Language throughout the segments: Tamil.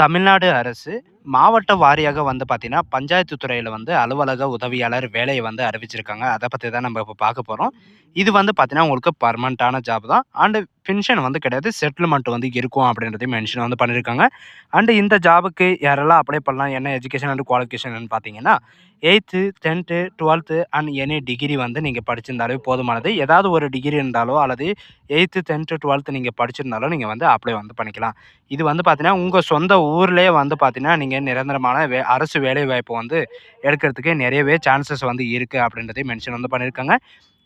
தமிழ்நாடு அரசு மாவட்ட வாரியாக வந்து பார்த்தீங்கன்னா, பஞ்சாயத்து துறையில வந்து அலுவலக உதவியாளர் வேலைய வந்து அறிவிச்சிருக்காங்க. அத பத்தி தான் நம்ம இப்ப பார்க்க போறோம். இது வந்து பார்த்தீங்கன்னா, உங்களுக்கு பெர்மனன்ட்டான ஜாப் தான். அண்ட் பென்ஷன் வந்து கிடையாது. செட்டில்மென்ட் வந்து இருக்கும் அப்படின்றதையும் மென்ஷன் வந்து பண்ணியிருக்காங்க. அண்ட் இந்த ஜாபுக்கு யாரெல்லாம் அப்ளை பண்ணலாம்? என்ன எஜுகேஷன் அண்ட் குவாலிஃபிகேஷன்னு பார்த்தீங்கன்னா, 8த், 10த், 12த் அண்ட் எனி டிகிரி வந்து நீங்க படிச்சிருந்தாலே போதுமானது. ஏதாவது ஒரு டிகிரி இருந்தாலோ அல்லது 8த், 10த், 12த் நீங்க படிச்சிருந்தாலும் நீங்க வந்து அப்ளை வந்து பண்ணிக்கலாம். இது வந்து பார்த்தீங்கன்னா, உங்க சொந்த ஊர்லயே வந்து பார்த்தீங்கன்னா, நீங்க நிரந்தரமான அரசு வேலைவாய்ப்பு வந்து எடுக்கிறதுக்கு நிறையவே சான்சஸ் வந்து இருக்கு அப்படின்றதையும் மென்ஷன் வந்து பண்ணியிருக்காங்க.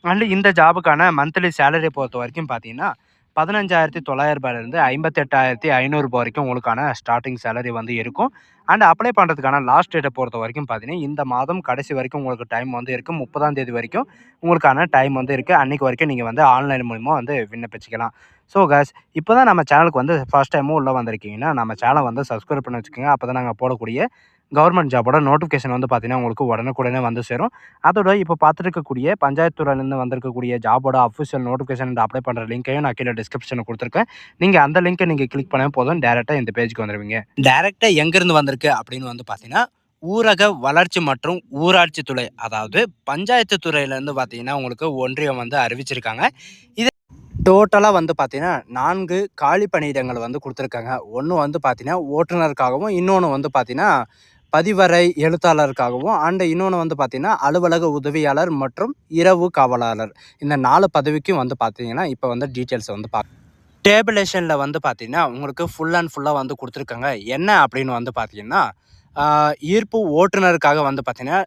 அண்ட் இந்த ஜாபுக்கான மந்த்லி சேலரிய பொறுத்தவரைக்கும் பார்த்தீங்கன்னா, ரூ. 15,900லேருந்து ரூ. 58,500 வரைக்கும் உங்களுக்கான ஸ்டார்ட்டிங் சேலரி வந்து இருக்கும். அண்ட் அப்ளை பண்ணுறதுக்கான லாஸ்ட் டேட்ட பொறுத்தவரைக்கும் பார்த்தீங்கன்னா, இந்த மாதம் கடைசி வரைக்கும் உங்களுக்கு டைம் வந்து இருக்கு. 30ஆம் தேதி வரைக்கும் உங்களுக்கான டைம் வந்து இருக்கு. அன்னைக்கு வரைக்கும் நீங்க வந்து ஆன்லைன் மூலியமா வந்து விண்ணப்பிச்சுக்கலாம். ஸோ காய்ஸ், இப்போ தான் நம்ம சேனலுக்கு வந்து ஃபர்ஸ்ட் டைமும் உள்ள வந்திருக்கீங்கன்னா, நம்ம சேனலை வந்து சப்ஸ்கிரைப் பண்ணி வச்சுக்கோங்க. அப்போ தான் நாங்க போடக்கூடிய கவர்மெண்ட் ஜாபோட நோட்டிஃபிகேஷன் வந்து பார்த்தீங்கன்னா, உங்களுக்கு உடனுக்குடனே வந்து சேரும். அதோட இப்போ பார்த்துட்டு இருக்கக்கூடிய பஞ்சாயத்து துறையிலேருந்து வந்திருக்கக்கூடிய ஜாபோட அஃபிஷியல் நோட்டிஃபிகேஷன் அப்ளை பண்ணுற லிங்க்கையும் நான் கீழே டிஸ்கிரிப்ஷனில் கொடுத்துருக்கேன். நீங்கள் அந்த லிங்க்கை நீங்கள் கிளிக் பண்ணால் போதும், டேரெக்டாக இந்த பேஜுக்கு வந்துடுவீங்க. டேரெக்டாக எங்கேருந்து வந்திருக்கு அப்படின்னு வந்து பார்த்தீங்கன்னா, ஊரக வளர்ச்சி மற்றும் ஊராட்சி துறை, அதாவது பஞ்சாயத்து துறையிலேருந்து பார்த்தீங்கன்னா, உங்களுக்கு ஒன்றியம் வந்து அறிவிச்சிருக்காங்க. இது டோட்டலாக வந்து பார்த்தீங்கன்னா 4 காலி பணியிடங்கள் வந்து கொடுத்துருக்காங்க. ஒன்று வந்து பார்த்தீங்கன்னா ஓட்டுநருக்காகவும், இன்னொன்று வந்து பார்த்தீங்கன்னா பதிவறை எழுத்தாளருக்காகவும், அண்ட் இன்னொன்று வந்து பார்த்தீங்கன்னா அலுவலக உதவியாளர் மற்றும் இரவு காவலாளர். இந்த 4 பதவிக்கும் வந்து பார்த்தீங்கன்னா இப்போ வந்து டீட்டெயில்ஸ் வந்து டேபிளேஷனில் வந்து பார்த்தீங்கன்னா உங்களுக்கு ஃபுல் அண்ட் ஃபுல்லாக வந்து கொடுத்துருக்காங்க. என்ன அப்படின்னு வந்து பார்த்தீங்கன்னா, ஈர்ப்பு ஓட்டுநருக்காக வந்து பார்த்தீங்கன்னா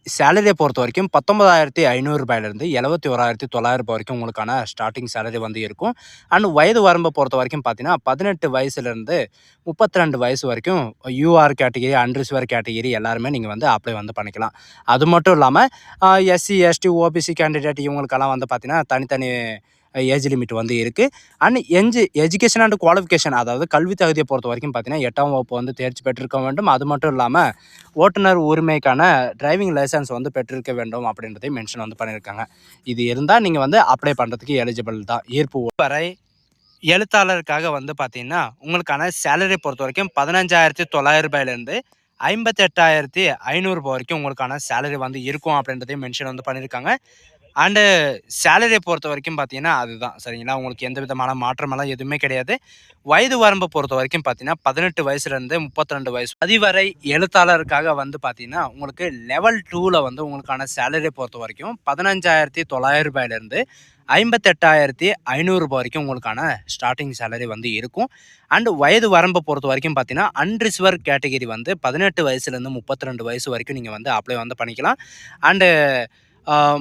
சேலரியை பொறுத்த வரைக்கும் ரூ. 19,500லேருந்து ரூ. 71,900 வரைக்கும் உங்களுக்கான ஸ்டார்டிங் சேலரி வந்து இருக்கும். அண்ட் வயது வரம்பை பொறுத்த வரைக்கும் பார்த்தீங்கன்னா 18 வயசுலேருந்து 32 வயசு வரைக்கும் யூஆர் கேட்டகிரி, அன்ரிசர்வ்டு கேட்டகிரி எல்லாருமே நீங்கள் வந்து அப்ளை வந்து பண்ணிக்கலாம். அது மட்டும் இல்லாமல் எஸ்சி, எஸ்டி, ஓபிசி கேண்டிடேட் இவங்களுக்கெல்லாம் வந்து பார்த்தீங்கன்னா தனித்தனி ஏஜ் லிமிட் வந்து இருக்குது. அண்ட் எஜுகேஷன் அண்ட் குவாலிஃபிகேஷன், அதாவது கல்வி தகுதியை பொறுத்த வரைக்கும் பார்த்தீங்கன்னா 8ஆம் வகுப்பு வந்து தேர்ச்சி பெற்றிருக்க வேண்டும். அது மட்டும் இல்லாமல் ஓட்டுநர் உரிமைக்கான டிரைவிங் லைசன்ஸ் வந்து பெற்றிருக்க வேண்டும் அப்படின்றதையும் மென்ஷன் வந்து பண்ணியிருக்காங்க. இது இருந்தால் நீங்கள் வந்து அப்ளை பண்ணுறதுக்கு எலிஜிபிள் தான். ஈர்ப்பு வரை எழுத்தாளருக்காக வந்து பார்த்தீங்கன்னா உங்களுக்கான சேலரியை பொறுத்த வரைக்கும் ரூ. 15,900லேருந்து ரூ. 58,500 வரைக்கும் உங்களுக்கான சேலரி வந்து இருக்கும் அப்படின்றதையும் மென்ஷன் வந்து பண்ணியிருக்காங்க. அண்டு சேலரியை பொறுத்த வரைக்கும் பார்த்தீங்கன்னா அதுதான் சரிங்களா. உங்களுக்கு எந்த விதமான மாற்றமெல்லாம் எதுவுமே கிடையாது. வயது வரம்பை பொறுத்த வரைக்கும் பார்த்தீங்கன்னா 18 வயசுலேருந்து 32 வயசு அதிவரை எழுத்தாளருக்காக வந்து பார்த்தீங்கன்னா உங்களுக்கு லெவல் 2ல் வந்து உங்களுக்கான சேலரியை பொறுத்த வரைக்கும் ரூ. 15,900லேருந்து ரூ. 58,500 வரைக்கும் உங்களுக்கான ஸ்டார்டிங் சேலரி வந்து இருக்கும். அண்டு வயது வரம்பை பொறுத்த வரைக்கும் பார்த்தீங்கன்னா அன்ரிசர்வ்டு கேட்டகிரி வந்து 18 வயசுலேருந்து 32 வயசு வரைக்கும் நீங்கள் வந்து அப்ளை வந்து பண்ணிக்கலாம். அண்டு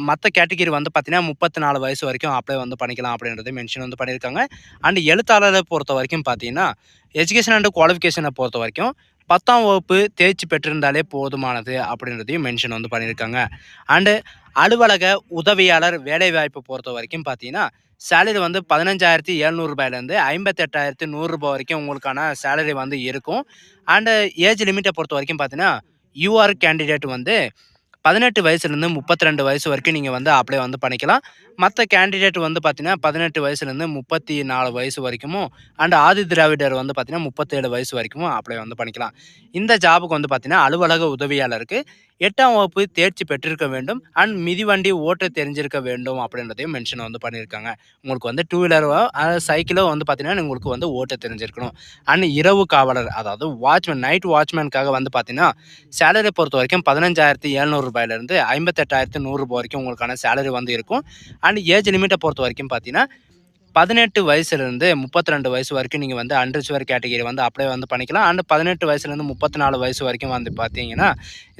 மற்ற கேட்டகிரி வந்து பார்த்தீங்கன்னா 34 வயசு வரைக்கும் அப்ளை வந்து பண்ணிக்கலாம் அப்படின்றத மென்ஷன் வந்து பண்ணியிருக்காங்க. அண்ட் எழுத்தாளரை பொறுத்த வரைக்கும் பார்த்தீங்கன்னா எஜுகேஷன் அண்ட் குவாலிஃபிகேஷனை பொறுத்த வரைக்கும் 10ஆம் வகுப்பு தேர்ச்சி பெற்றிருந்தாலே போதுமானது அப்படின்றதையும் மென்ஷன் வந்து பண்ணியிருக்காங்க. அண்டு அலுவலக உதவியாளர் வேலைவாய்ப்பு பொறுத்த வரைக்கும் பார்த்தீங்கன்னா சேலரி வந்து ரூ. 15,700லேருந்து ரூ. 58,100 வரைக்கும் உங்களுக்கான சேலரி வந்து இருக்கும். அண்டு ஏஜ் லிமிட்டை பொறுத்த வரைக்கும் பார்த்தீங்கன்னா யூஆர் கேண்டிடேட் வந்து 18 வயசுலேருந்து 32 வயசு வரைக்கும் நீங்கள் வந்து அப்ளை வந்து பண்ணிக்கலாம். மற்ற கேண்டிடேட் வந்து பார்த்தீங்கன்னா 18 வயசுலேருந்து 34 வயசு வரைக்கும், அண்ட் ஆதி திராவிடர் வந்து பார்த்தீங்கன்னா 37 வயசு வரைக்கும் அப்ளை வந்து பண்ணிக்கலாம். இந்த ஜாபுக்கு வந்து பார்த்தீங்கன்னா அலுவலக உதவியாளருக்கு 8ஆம் வகுப்பு தேர்ச்சி பெற்றிருக்க வேண்டும். அண்ட் மிதிவண்டி ஓட்ட தெரிஞ்சிருக்க வேண்டும் அப்படின்றதையும் மென்ஷன் வந்து பண்ணியிருக்காங்க. உங்களுக்கு வந்து 2 வீலரோ சைக்கிளோ வந்து பார்த்தீங்கன்னா உங்களுக்கு வந்து ஓட்ட தெரிஞ்சிருக்கணும். அண்ட் இரவு காவலர், அதாவது வாட்ச்மேன், நைட் வாட்ச்மேனுக்காக வந்து பார்த்தீங்கன்னா சேலரியை பொறுத்த வரைக்கும் ரூ. 15,700லேருந்து ரூ. 58,100 வரைக்கும் உங்களுக்கான சேலரி வந்து இருக்கும். அண்ட் ஏஜ் லிமிட்டை பொறுத்த வரைக்கும் பார்த்தீங்கன்னா 18 வயசுலேருந்து 32 வயசு வரைக்கும் நீங்கள் வந்து அன்ரிசர்வ்டு கேட்டகிரி வந்து அப்ளை வந்து பண்ணிக்கலாம். அண்ட் 18 வயசுலேருந்து 34 வயசு வரைக்கும் வந்து பார்த்தீங்கன்னா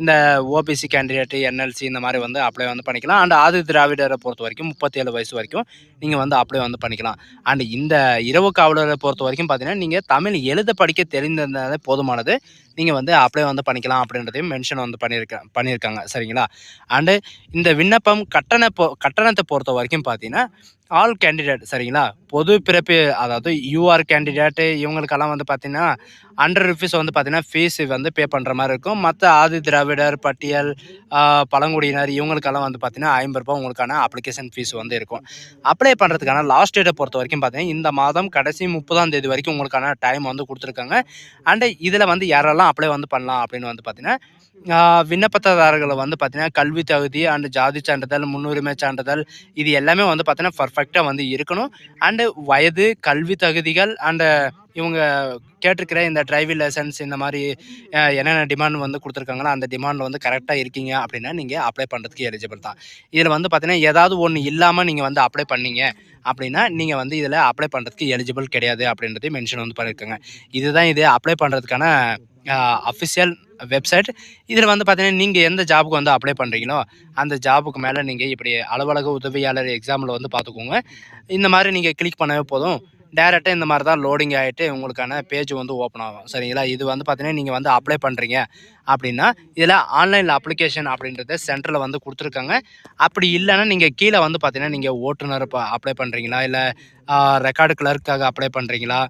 இந்த ஓபிசி கேண்டிடேட், என்எல்சி இந்த மாதிரி வந்து அப்ளை வந்து பண்ணிக்கலாம். அண்ட் ஆதி திராவிடரை பொறுத்த வரைக்கும் 37 வயசு வரைக்கும் நீங்கள் வந்து அப்ளை வந்து பண்ணிக்கலாம். அண்ட் இந்த இரவு காவலரை பொறுத்த வரைக்கும் பார்த்தீங்கன்னா நீங்கள் தமிழ் எழுத படிக்க தெரிந்திருந்தாலே போதுமானது. நீங்கள் வந்து அப்ளை வந்து பண்ணிக்கலாம் அப்படின்றதையும் மென்ஷன் வந்து பண்ணியிருக்காங்க சரிங்களா. அண்டு இந்த விண்ணப்பம் கட்டணத்தை பொறுத்த வரைக்கும் பார்த்தீங்கன்னா ஆல் கேண்டிடேட் சரிங்களா? பொது பிறப்பு அதாவது யூஆர் கேண்டிடேட் இவங்களுக்கெல்லாம் வந்து பார்த்தீங்கன்னா, ₹100 வந்து பார்த்தீங்கன்னா, ஃபீஸ் வந்து பே பண்ற மாரி இருக்கும். மத்த ஆதி திராவிடர், பட்டியல், பழங்குடியினர் இவங்களுக்கெல்லாம் வந்து பார்த்தீங்கன்னா, ₹50 உங்களுக்கான அப்ளிகேஷன் ஃபீஸ் வந்து இருக்கும். அப்ளை பண்ணுறதுக்கான லாஸ்ட் டேட்ட பொறுத்தவரைக்கும் பார்த்தீங்கன்னா, இந்த மாதம் கடைசி 30ஆம் தேதி வரைக்கும் உங்களுக்கான டைம் வந்து குடுத்துருக்காங்க. அண்ட் இதில வந்து யாரெல்லாம் அப்ளை வந்து பண்ணலாம் அப்படின்னு வந்து பார்த்தீங்கன்னா, விண்ணப்பதாரர்கள் வந்து பார்த்தீங்கன்னா, கல்வி தகுதி அண்ட் ஜாதி சான்றிதழ், முன்னுரிமை சான்றிதழ் இது எல்லாமே வந்து பார்த்தீங்கன்னா, பெர்ஃபெக்ட்டா வந்து இருக்கணும். அண்டு வயது, கல்வி தகுதிகள் அண்டு இவங்க கேட்டிருக்கிற இந்த டிரைவிங் லைசென்ஸ் இந்த மாரி என்னென்ன டிமாண்ட் வந்து குடுத்துருக்காங்களோ, அந்த டிமாண்ட்ல வந்து கரெக்ட்டா இருக்கீங்க அப்படின்னா, நீங்க அப்ளை பண்றதுக்கு எலிஜிபிள் தான். இதில வந்து பார்த்தீங்கன்னா, ஏதாவது ஒண்ணு இல்லாம நீங்க வந்து அப்ளை பண்ணீங்க அப்படின்னா, நீங்க வந்து இதில அப்ளை பண்றதுக்கு எலிஜிபிள் கிடையாது அப்படின்றதையும் மென்ஷன் வந்து பண்ணியிருக்காங்க. இதுதான் இது அப்ளை பண்றதுக்கான அ அஃபிஷியல் வெப்சைட். இதில வந்து பார்த்தீங்கன்னா, நீங்க எந்த ஜாப்க்கு வந்து அப்ளை பண்றீங்களோ, அந்த ஜாப்க்கு மேல நீங்க இப்படி அலுவலக உதவியாளர் எக்ஸாம்ல வந்து பார்த்துக்கோங்க. இந்த மாரி நீங்க கிளிக் பண்ணவே போதும். டைரக்ட்டா இந்த மாரி தான் லோடிங் ஆயிட்டு உங்களுக்கான பேஜ் வந்து ஓப்பன் ஆகும். சரிங்களா? இது வந்து பார்த்தீங்கன்னா, நீங்க வந்து அப்ளை பண்றீங்க அப்படின்னா, இதில ஆன்லைன்ல அப்ளிகேஷன் அப்படின்றத சென்டர்ல வந்து குடுத்துருக்காங்க. அப்படி இல்லன்னா, நீங்க கீழ வந்து பார்த்தீங்கன்னா, நீங்க ஓட்டுநர் அப்ளை பண்றீங்களா? இல்ல ரெக்கார்டு கிளர்க்காக அப்ளை பண்றீங்களா?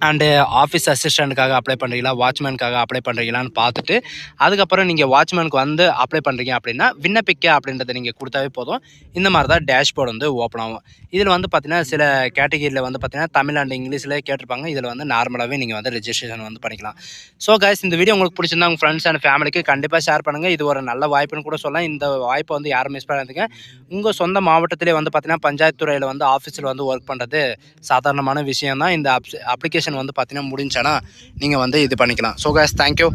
அண்டு ஆஃபீஸ் அசிஸ்டண்ட்டுக்காக அப்ளை பண்ணுறீங்களா? வாட்ச்மேனுக்காக அப்ளை பண்ணுறீங்களான்னு பார்த்துட்டு, அதுக்கப்புறம் நீங்க வாட்ச்மேனுக்கு வந்து அப்ளை பண்ணுறீங்க அப்படின்னா, விண்ணப்பிக்க அப்படின்றத நீங்க குடுத்தாவே போதும். இந்த மாரி தான் டேஷ்போர்ட் வந்து ஓப்பன் ஆகும். இதில வந்து பார்த்தீங்கன்னா, சில கேட்டகரியில வந்து பார்த்தீங்கன்னா, தமிழ் அண்ட் இங்கிலீஷ்ல கேட்டிருப்பாங்க. இதில வந்து நார்மலாவே நீங்க வந்து ரெஜிஸ்ட்ரேஷன் வந்து பண்ணிக்கலாம். ஸோ கைஸ் இந்த வீடியோ உங்களுக்கு பிடிச்சிருந்தா உங்க ஃப்ரெண்ட்ஸ் அண்ட் ஃபேமிலிக்கு கண்டிப்பா ஷேர் பண்ணுங்க. இது ஒரு நல்ல வாய்ப்புன்னு கூட சொல்லலாம். இந்த வாய்ப்ப வந்து யாரும் மிஸ் பண்ணாதீங்க. உங்க சொந்த மாவட்டத்திலே வந்து பார்த்தீங்கன்னா, பஞ்சாயத்து துறையில வந்து ஆஃபீஸ்ல வந்து ஒர்க் பண்றது சாதாரணமான விஷயம் தான். இந்த அப்ளிகேஷன் வந்து பார்த்தீங்கன்னா முடிஞ்சுச்சுனா, நீங்க வந்து இது பண்ணிக்கலாம். So guys thank you.